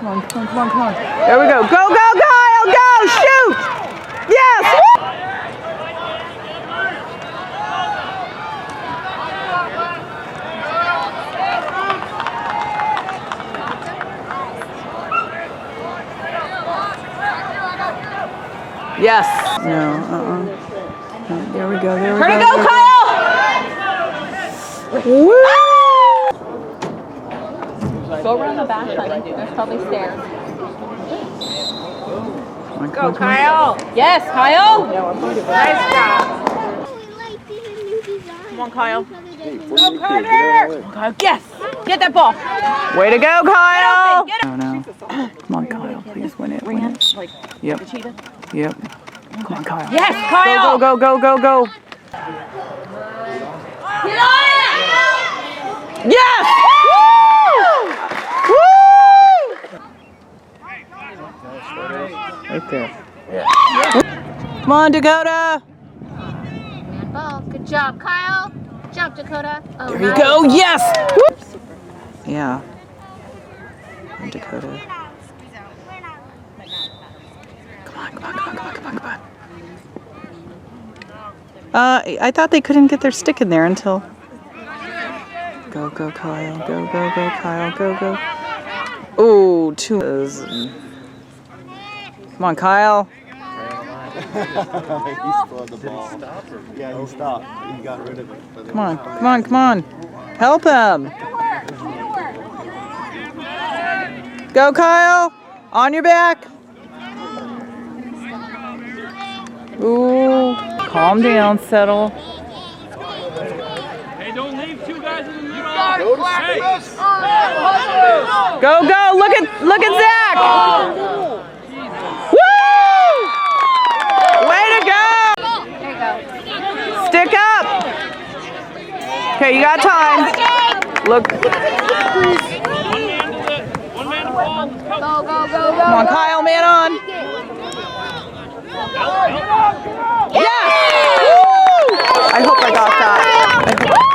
Come on. There we go. Go, Kyle, go, shoot! Yes! Yes. No, There we go, Turn and go, Kyle! Woo! Go around the back, honey. There's probably stairs. Go, Kyle! Yes, Kyle! Nice job. Come on, Kyle. Go, Carter! Kyle, yes! Get that ball! Way to go, Kyle! Get it. No. Come on, Kyle. Please win it. Win it. Like Yep. the cheetah. Yep. Come on, Kyle. Yes, Kyle! Go. Get on it! Yes! Woo! Right there. Come on, Dakota. Ball. Good job, Kyle. Good job, Dakota. Oh, There you go. Yes. Woo! Yeah. And Dakota. Come on. I thought they couldn't get their stick in there until. Go, Kyle. Go, Kyle. Go. Oh, two. Come on, Kyle. He slowed the ball. Yeah, he stopped. He got rid of it. Come on. Help him. Go, Kyle. On your back. Ooh. Calm down, settle. Hey, don't leave two guys in the middle. Hey. Go. Look at Zach. Woo! Way to go. There you go. Stick up. Okay, you got time. Look. One man to ball. Go. Come on, Kyle, man on.